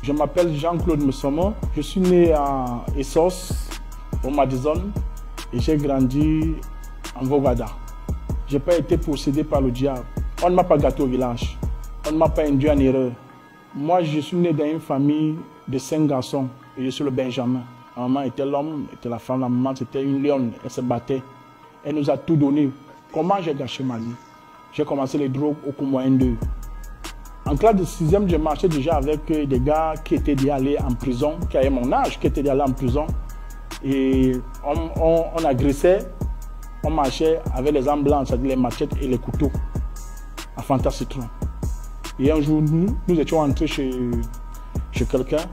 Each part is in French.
Je m'appelle Jean-Claude Mussomo. Je suis né à Essos, au Madison, et j'ai grandi en Vogada. Je n'ai pas été possédé par le diable. On ne m'a pas gâté au village. On ne m'a pas induit en erreur. Moi, je suis né dans une famille de 5 garçons et je suis le Benjamin. Ma maman était l'homme, était la femme. La maman, c'était une lionne. Elle se battait. Elle nous a tout donné. Comment j'ai gâché ma vie? J'ai commencé les drogues au cours moyen 2. En classe de 6e, je marchais déjà avec des gars qui étaient déjà allés en prison, qui avaient mon âge, qui étaient déjà allés en prison. Et on agressait, on marchait avec les armes blanches, c'est-à-dire les machettes et les couteaux, à Fanta Citron. Et un jour, nous étions entrés chez quelqu'un.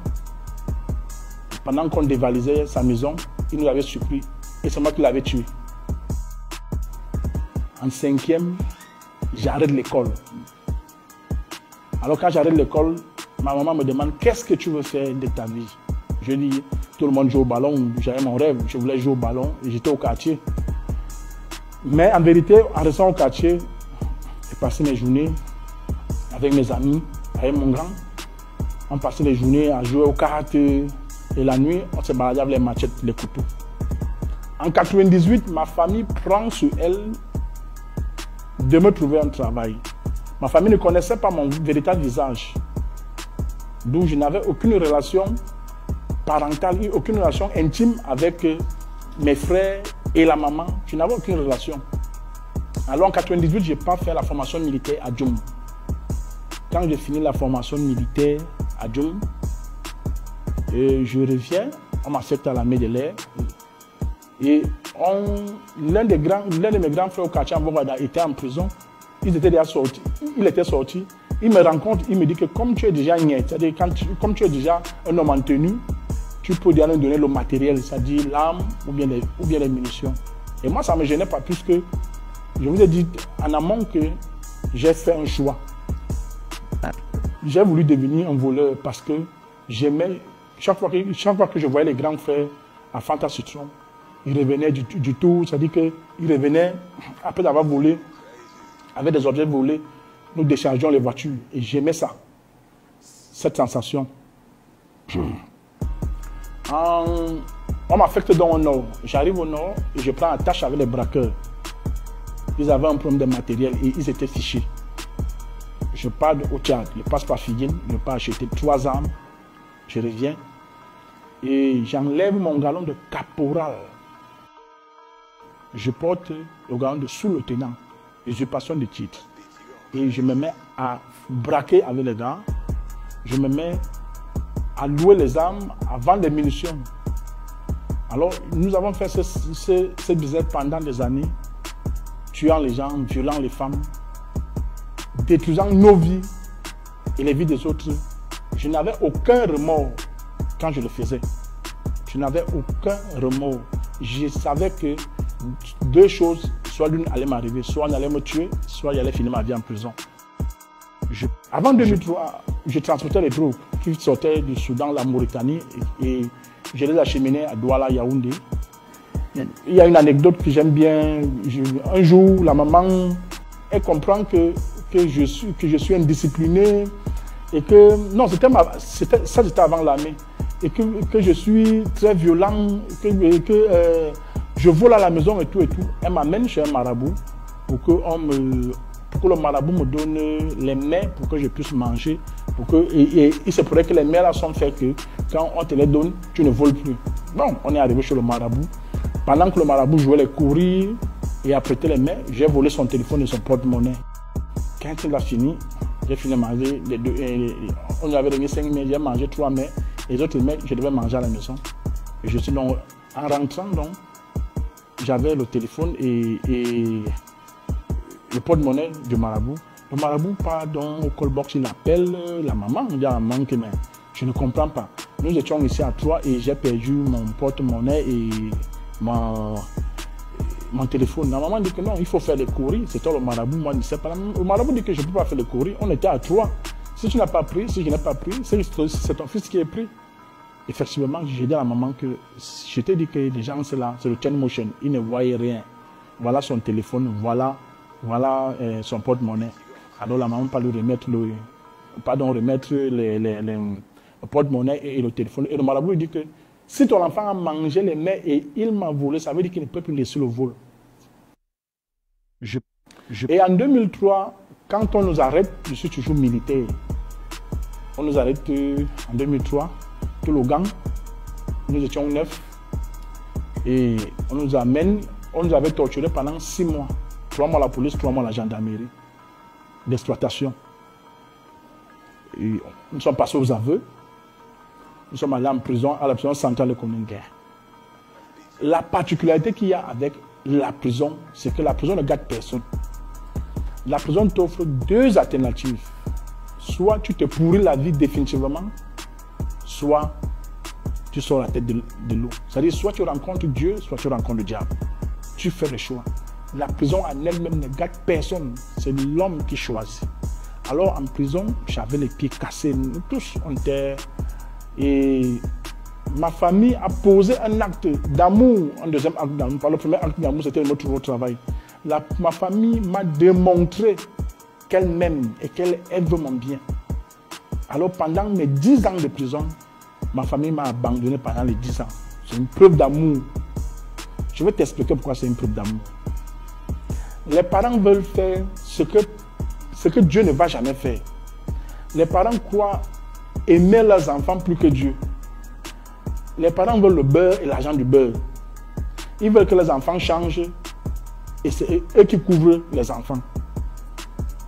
Pendant qu'on dévalisait sa maison, il nous avait surpris. Et c'est moi qui l'avais tué. En 5e, j'arrête l'école. Alors quand j'arrête l'école, ma maman me demande qu'est-ce que tu veux faire de ta vie. Je dis, tout le monde joue au ballon, j'avais mon rêve, je voulais jouer au ballon et j'étais au quartier. Mais en vérité, en restant au quartier, j'ai passé mes journées avec mes amis, avec mon grand. On passait les journées à jouer aux cartes et la nuit, on se baladait avec les machettes, les couteaux. En 98, ma famille prend sur elle de me trouver un travail. Ma famille ne connaissait pas mon véritable visage. D'où je n'avais aucune relation parentale, aucune relation intime avec mes frères et la maman. Je n'avais aucune relation. Alors en 98, je n'ai pas fait la formation militaire à Djoum. Quand j'ai fini la formation militaire à Djoum, je reviens, on m'accepte à l'armée de l'air. Et l'un de mes grands frères au quartier en Bogada était en prison. Il était sorti. Il me rencontre, il me dit que comme tu es déjà niais, c'est-à-dire comme tu es déjà un homme en tenue, tu peux déjà nous donner le matériel, c'est-à-dire l'arme ou bien les munitions. Et moi, ça ne me gênait pas puisque je vous ai dit en amont que j'ai fait un choix. J'ai voulu devenir un voleur parce que j'aimais, chaque fois que je voyais les grands frères à Fanta Citron, ils revenaient du tour, c'est-à-dire qu'ils revenaient après avoir volé, avec des objets volés, nous déchargeons les voitures. Et j'aimais ça, cette sensation. On m'affecte dans le nord. J'arrive au nord et je prends attache avec les braqueurs. Ils avaient un problème de matériel et ils étaient fichés. Je pars au Tchad, je passe par Figuine, je pars acheter 3 armes. Je reviens et j'enlève mon galon de caporal. Je porte le galon de sous-lieutenant, usurpation de titre. Et je me mets à braquer avec les gars. Je me mets à louer les armes, à vendre des munitions. Alors, nous avons fait ce business pendant des années, tuant les gens, violant les femmes, détruisant nos vies et les vies des autres. Je n'avais aucun remords quand je le faisais. Je n'avais aucun remords. Je savais que 2 choses, soit l'une allait m'arriver, soit on allait me tuer, soit j'allais finir ma vie en prison. Avant 2003, je transportais les drogues qui sortaient du Soudan, la Mauritanie, et je les acheminais à Douala, Yaoundé. Il y a une anecdote que j'aime bien. Un jour, la maman, elle comprend que je suis indiscipliné et que, non, ça c'était avant l'armée, et que je suis très violent, que je vole à la maison et tout. Elle m'amène chez un marabout pour que le marabout me donne les mets pour que je puisse manger. Et il se pourrait que les mets là sont faits que quand on te les donne, tu ne voles plus. Bon, on est arrivé chez le marabout. Pendant que le marabout jouait les courir et apprêtait les mets, j'ai volé son téléphone et son porte-monnaie. Quand il a fini, j'ai fini de manger les 2. On lui avait donné 5 mets, j'ai mangé 3 mets. Les autres mets, je devais manger à la maison. Et je suis donc, en rentrant, j'avais le téléphone et le porte-monnaie du marabout. Le marabout part au call box, il appelle la maman. On dit à la maman que mais je ne comprends pas. Nous étions ici à 3 et j'ai perdu mon porte-monnaie et mon téléphone. La maman dit que non, il faut faire les courriers. C'était le marabout, moi je ne sais pas. Le marabout dit que je ne peux pas faire les courriers. On était à 3. Si tu n'as pas pris, si je n'ai pas pris, c'est ton fils qui est pris. Effectivement, j'ai dit à la maman que je t'ai dit que les gens, c'est là, c'est le chain motion. Ils ne voyaient rien. Voilà son téléphone, voilà son porte-monnaie. Alors la maman pas lui remettre le porte-monnaie et le téléphone. Et le marabout lui dit que si ton enfant a mangé les mets et il m'a volé, ça veut dire qu'il ne peut plus laisser le vol. Et en 2003, quand on nous arrête, je suis toujours militaire. On nous arrête en 2003, tout le gang. Nous étions 9. Et on nous amène, on nous avait torturés pendant 6 mois. 3 mois la police, 3 mois la gendarmerie d'exploitation. Nous sommes passés aux aveux. Nous sommes allés en prison, à la prison centrale de Koninguer. La particularité qu'il y a avec la prison, c'est que la prison ne garde personne. La prison t'offre 2 alternatives. Soit tu te pourris la vie définitivement, soit tu sors la tête de l'eau. C'est-à-dire, soit tu rencontres Dieu, soit tu rencontres le diable. Tu fais le choix. La prison en elle-même ne garde personne. C'est l'homme qui choisit. Alors en prison, j'avais les pieds cassés. Nous tous, on était... Et ma famille a posé un acte d'amour, un deuxième acte d'amour. Le premier acte d'amour, c'était notre travail. Ma famille m'a démontré qu'elle m'aime et qu'elle veut mon bien. Alors pendant mes 10 ans de prison, ma famille m'a abandonné pendant les 10 ans. C'est une preuve d'amour. Je vais t'expliquer pourquoi c'est une preuve d'amour. Les parents veulent faire ce que Dieu ne va jamais faire. Les parents croient aimer leurs enfants plus que Dieu. Les parents veulent le beurre et l'argent du beurre. Ils veulent que les enfants changent et c'est eux qui couvrent les enfants.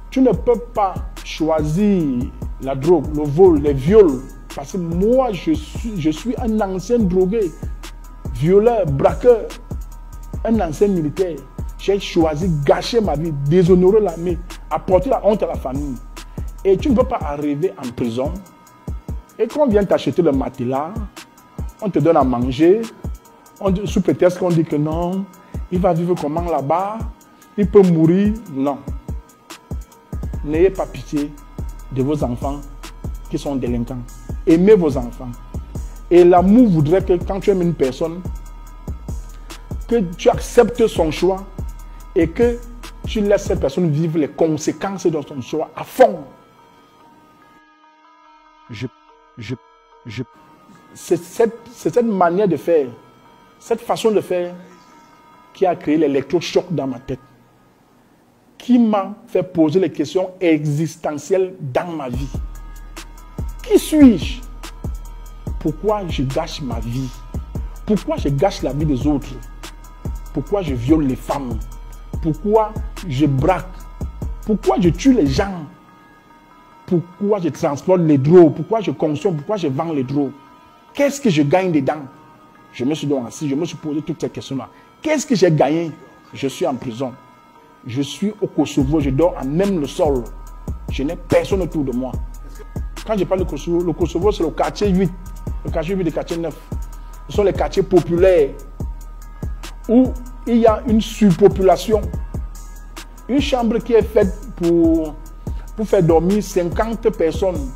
Tu ne peux pas choisir la drogue, le vol, les viols. Parce que moi, je suis un ancien drogué, violeur, braqueur, un ancien militaire. J'ai choisi gâcher ma vie, déshonorer l'armée, apporter la honte à la famille. Et tu ne peux pas arriver en prison. Et quand on vient t'acheter le matelas, on te donne à manger. Sous prétexte qu'on dit que non, il va vivre comment là-bas, il peut mourir. Non. N'ayez pas pitié de vos enfants qui sont délinquants. Aimez vos enfants. Et l'amour voudrait que quand tu aimes une personne, que tu acceptes son choix et que tu laisses cette personne vivre les conséquences de son choix à fond. C'est cette manière de faire, cette façon de faire qui a créé l'électrochoc dans ma tête, qui m'a fait poser les questions existentielles dans ma vie. Qui suis-je? Pourquoi je gâche ma vie? Pourquoi je gâche la vie des autres? Pourquoi je viole les femmes? Pourquoi je braque? Pourquoi je tue les gens? Pourquoi je transporte les drogues? Pourquoi je consomme? Pourquoi je vends les drogues? Qu'est-ce que je gagne dedans? Je me suis donc assis, je me suis posé toutes ces questions-là. Qu'est-ce que j'ai gagné? Je suis en prison. Je suis au Kosovo, je dors à même le sol. Je n'ai personne autour de moi. Quand je parle de Kosovo, le Kosovo c'est le quartier 8. Le quartier 8 et le quartier 9. Ce sont les quartiers populaires où il y a une surpopulation. Une chambre qui est faite pour faire dormir 50 personnes.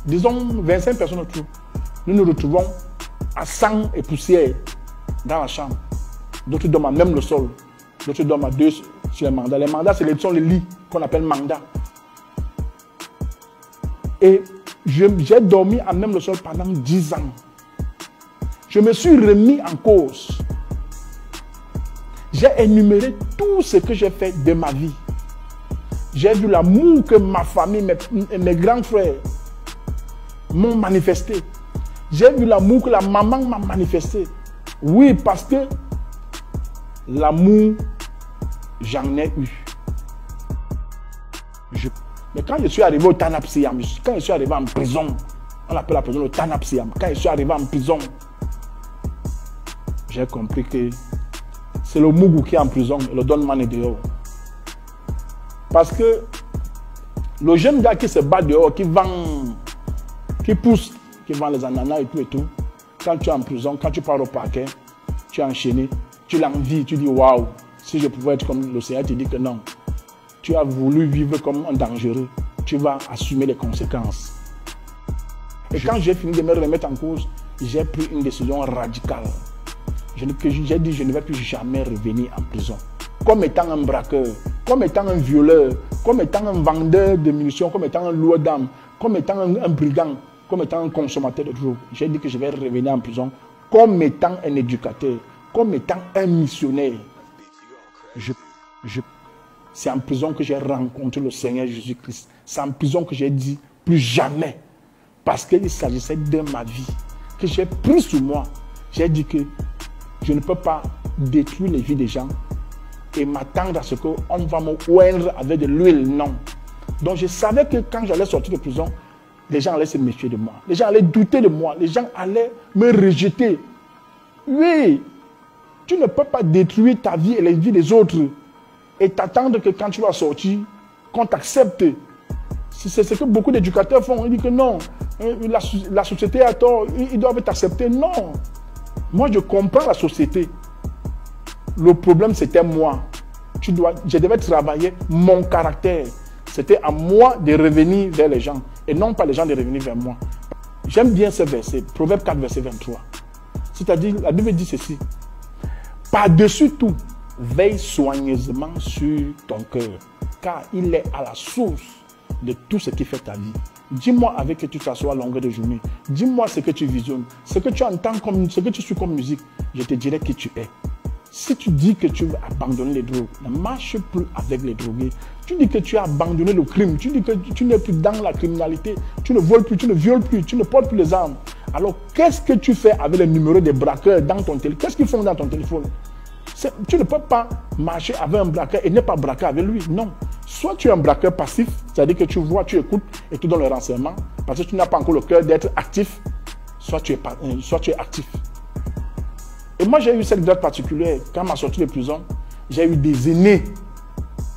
Disons 25 personnes autour. Nous nous retrouvons à 100 et poussière dans la chambre. D'autres dorment à même le sol. D'autres dorment à 2 sur les mandats. Les mandats, ce sont les lits qu'on appelle mandats. Et j'ai dormi à même le sol pendant 10 ans. Je me suis remis en cause. J'ai énuméré tout ce que j'ai fait de ma vie. J'ai vu l'amour que ma famille, mes grands frères m'ont manifesté. J'ai vu l'amour que la maman m'a manifesté. Oui, parce que l'amour, j'en ai eu. Mais quand je suis arrivé au Tanapsiam, quand je suis arrivé en prison, on appelle la prison le Tanapsiam. Quand je suis arrivé en prison, j'ai compris que c'est le Mougou qui est en prison et le Don Man est dehors. Parce que le jeune gars qui se bat dehors, qui vend, qui pousse, qui vend les ananas et tout, quand tu es en prison, quand tu pars au parquet, tu es enchaîné, tu l'envies, tu dis waouh, si je pouvais être comme l'océan, tu dis que non. Tu as voulu vivre comme un dangereux, tu vas assumer les conséquences. Et quand j'ai fini de me remettre en cause, j'ai pris une décision radicale. J'ai dit je ne vais plus jamais revenir en prison. Comme étant un braqueur, comme étant un violeur, comme étant un vendeur de munitions, comme étant un loueur d'armes, comme étant un brigand, comme étant un consommateur de drogue. J'ai dit que je vais revenir en prison comme étant un éducateur, comme étant un missionnaire. C'est en prison que j'ai rencontré le Seigneur Jésus-Christ. C'est en prison que j'ai dit plus jamais. Parce qu'il s'agissait de ma vie. Que j'ai pris sur moi. J'ai dit que je ne peux pas détruire les vies des gens et m'attendre à ce qu'on va me oindre avec de l'huile. Non. Donc je savais que quand j'allais sortir de prison, les gens allaient se méfier de moi. Les gens allaient douter de moi. Les gens allaient me rejeter. Oui. Tu ne peux pas détruire ta vie et les vies des autres et t'attendre que quand tu vas sortir, qu'on t'accepte. C'est ce que beaucoup d'éducateurs font. Ils disent que non, la société a tort, ils doivent t'accepter. Non. Moi, je comprends la société. Le problème, c'était moi. Je devais travailler mon caractère. C'était à moi de revenir vers les gens et non pas les gens de revenir vers moi. J'aime bien ce verset, Proverbe 4, verset 23. C'est-à-dire, la Bible dit ceci. Par-dessus tout, veille soigneusement sur ton cœur, car il est à la source de tout ce qui fait ta vie. Dis-moi avec qui tu t'assois à longueur de journée. Dis-moi ce que tu visionnes, ce que tu entends, ce que tu suis comme musique. Je te dirai qui tu es. Si tu dis que tu veux abandonner les drogues, ne marche plus avec les drogués. Tu dis que tu as abandonné le crime, tu dis que tu n'es plus dans la criminalité, tu ne voles plus, tu ne violes plus, tu ne portes plus les armes. Alors, qu'est-ce que tu fais avec les numéros des braqueurs dans ton téléphone? Qu'est-ce qu'ils font dans ton téléphone? Tu ne peux pas marcher avec un braqueur et ne pas braquer avec lui. Non. Soit tu es un braqueur passif, c'est-à-dire que tu vois, tu écoutes et tu donnes le renseignement, parce que tu n'as pas encore le cœur d'être actif, soit tu es actif. Et moi, j'ai eu cette grâce particulière. Quand ma sortie de prison, j'ai eu des aînés.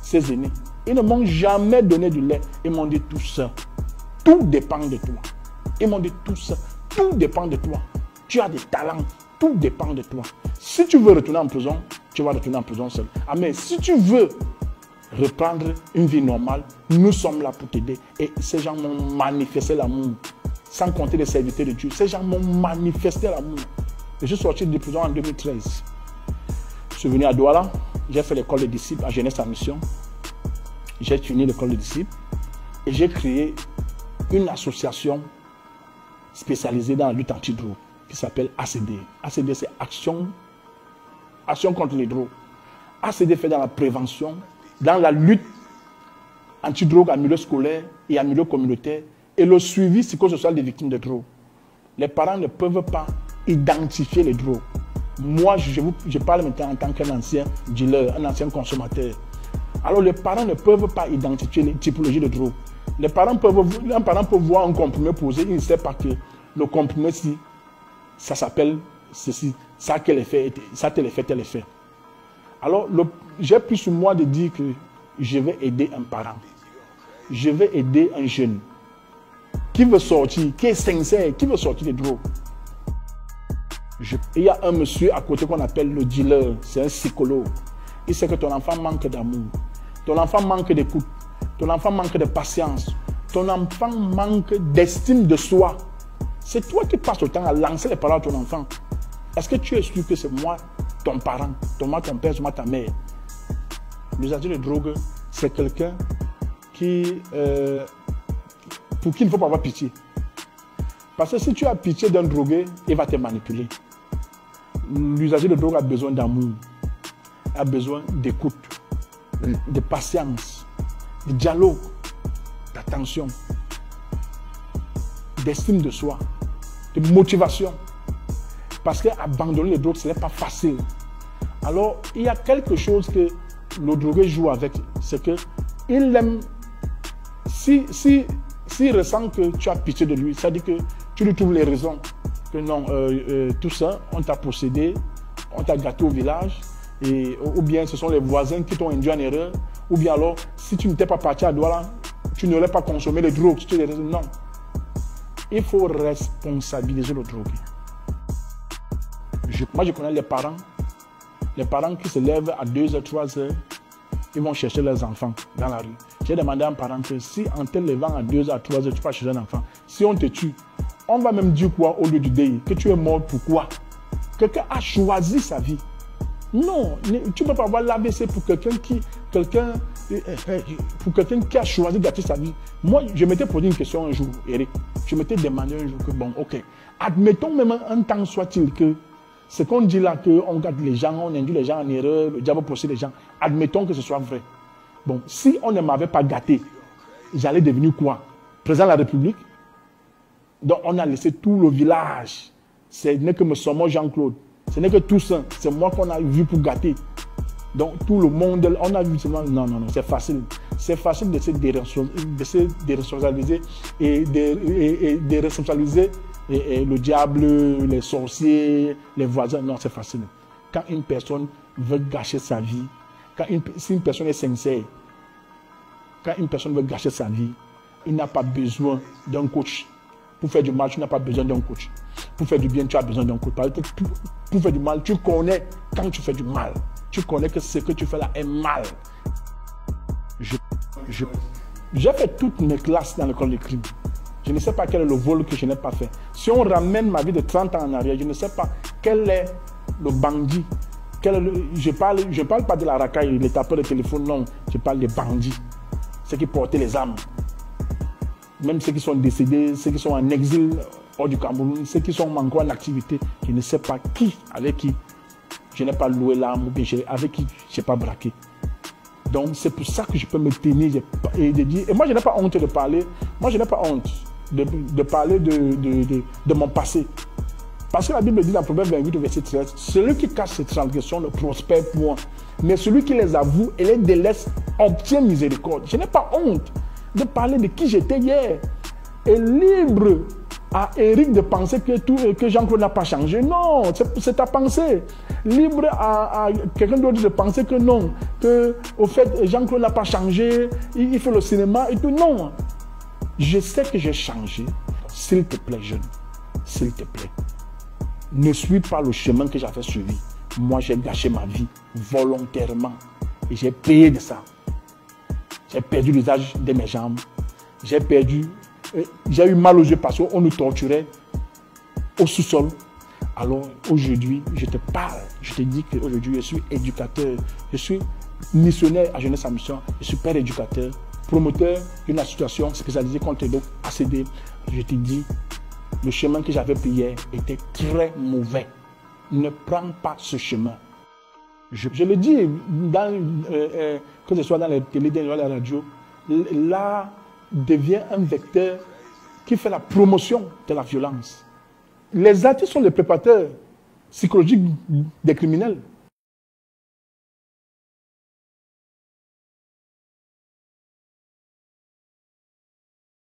Ces aînés, ils ne m'ont jamais donné du lait. Ils m'ont dit tout ça. Tout dépend de toi. Ils m'ont dit tout ça. Tout dépend de toi. Tu as des talents. Tout dépend de toi. Si tu veux retourner en prison, tu vas retourner en prison seul. Ah, mais si tu veux reprendre une vie normale, nous sommes là pour t'aider. Et ces gens m'ont manifesté l'amour. Sans compter les serviteurs de Dieu. Ces gens m'ont manifesté l'amour. Je suis sorti de prison en 2013. Je suis venu à Douala. J'ai fait l'école des disciples à Jeunesse en Mission. J'ai fini l'école des disciples. Et j'ai créé une association spécialisée dans la lutte anti-drogue qui s'appelle ACD. ACD, c'est Action contre les drogues. ACD fait dans la prévention, dans la lutte anti-drogue en milieu scolaire et en milieu communautaire et le suivi psychosocial des victimes de drogue. Les parents ne peuvent pas identifier les drogues. Moi, je parle maintenant en tant qu'un ancien dealer, un ancien consommateur. Alors, les parents ne peuvent pas identifier les typologies de drogue. Un parent peut voir un comprimé posé, il ne sait pas que le comprimé, si ça s'appelle ceci, ça a tel effet, ça a tel effet, tel effet. Alors, j'ai pris sur moi de dire que je vais aider un parent. Je vais aider un jeune qui veut sortir, qui est sincère, qui veut sortir des drogues. Il y a un monsieur à côté qu'on appelle le dealer, c'est un psychologue. Il sait que ton enfant manque d'amour, ton enfant manque d'écoute, ton enfant manque de patience, ton enfant manque d'estime de soi. C'est toi qui passes le temps à lancer les paroles à ton enfant. Est-ce que tu es sûr que c'est moi, ton parent, ton père, c'est moi ta mère? L'usager de drogue, c'est quelqu'un pour qui il ne faut pas avoir pitié. Parce que si tu as pitié d'un drogué, il va te manipuler. L'usager de drogue a besoin d'amour, a besoin d'écoute, de patience, de dialogue, d'attention, d'estime de soi, de motivation. Parce qu'abandonner les drogues, ce n'est pas facile. Alors, il y a quelque chose que le drogué joue avec, c'est qu'il aime, s'il ressent que tu as pitié de lui, ça dit que tu lui trouves les raisons. Que non, tout ça, on t'a possédé, on t'a gâté au village, ou bien ce sont les voisins qui t'ont induit en erreur, ou bien alors, si tu n'étais pas parti à Douala, tu n'aurais pas consommé les drogues. Non. Il faut responsabiliser le drogué. Moi, je connais les parents qui se lèvent à 2h, 3h, ils vont chercher leurs enfants dans la rue. J'ai demandé à un parent que si en te levant à 2h, à 3h, tu vas chercher un enfant, si on te tue, on va même dire quoi au lieu du deuil? Que tu es mort, pourquoi? Quelqu'un a choisi sa vie. Non, tu ne peux pas avoir l'AVC pour quelqu'un pour quelqu'un qui a choisi de gâter sa vie. Moi, je m'étais posé une question un jour, Eric. Je m'étais demandé un jour que, bon, ok, admettons même un temps soit-il que ce qu'on dit là, qu'on gâte les gens, on induit les gens en erreur, le diable possède les gens, admettons que ce soit vrai. Bon, si on ne m'avait pas gâté, j'allais devenir quoi? Président de la République? Donc, on a laissé tout le village. Ce n'est que M. Jean-Claude. Ce n'est que tout ça. C'est moi qu'on a vu pour gâter. Donc, tout le monde, on a vu seulement. Non, non, non, c'est facile. C'est facile de se déresponsabiliser et de responsabiliser le diable, les sorciers, les voisins. Non, c'est facile. Quand une personne veut gâcher sa vie, si une personne est sincère, quand une personne veut gâcher sa vie, il n'a pas besoin d'un coach. Pour faire du mal, tu n'as pas besoin d'un coach. Pour faire du bien, tu as besoin d'un coach. Pour faire du mal, tu connais quand tu fais du mal. Tu connais que ce que tu fais là est mal. J'ai fait toutes mes classes dans l'école de crime. Je ne sais pas quel est le vol que je n'ai pas fait. Si on ramène ma vie de 30 ans en arrière, je ne sais pas quel est le bandit. Je parle pas de la racaille, les tapeurs de téléphone, non. Je parle des bandits. Ceux qui portaient les armes. Même ceux qui sont décédés, ceux qui sont en exil hors du Cameroun, ceux qui sont encore en activité, je ne sais pas qui, avec qui je n'ai pas loué l'arme ou bien avec qui je n'ai pas braqué. Donc c'est pour ça que je peux me tenir et de dire, et moi je n'ai pas honte de parler, moi je n'ai pas honte de parler de mon passé. Parce que la Bible dit dans Proverbe 28, verset 13, celui qui cache ses transgressions ne prospère point, mais celui qui les avoue et les délaisse obtient miséricorde. Je n'ai pas honte de parler de qui j'étais hier. Et libre à Eric de penser que Jean-Claude n'a pas changé. Non, c'est ta pensée. Libre à quelqu'un d'autre de penser que non, que au fait Jean-Claude n'a pas changé, il fait le cinéma et tout. Non, je sais que j'ai changé. S'il te plaît, jeune, s'il te plaît, ne suis pas le chemin que j'avais suivi. Moi, j'ai gâché ma vie volontairement et j'ai payé de ça. J'ai perdu l'usage de mes jambes. J'ai eu mal aux yeux parce qu'on nous torturait au sous-sol. Alors aujourd'hui, je te parle. Je te dis qu'aujourd'hui, je suis éducateur. Je suis missionnaire à Jeunesse en Mission. Je suis père éducateur, promoteur d'une association spécialisée contre les ACD. Je te dis, le chemin que j'avais pris hier était très mauvais. Ne prends pas ce chemin. Je le dis, que ce soit dans les télé, dans la radio, l'art devient un vecteur qui fait la promotion de la violence. Les artistes sont les préparateurs psychologiques des criminels.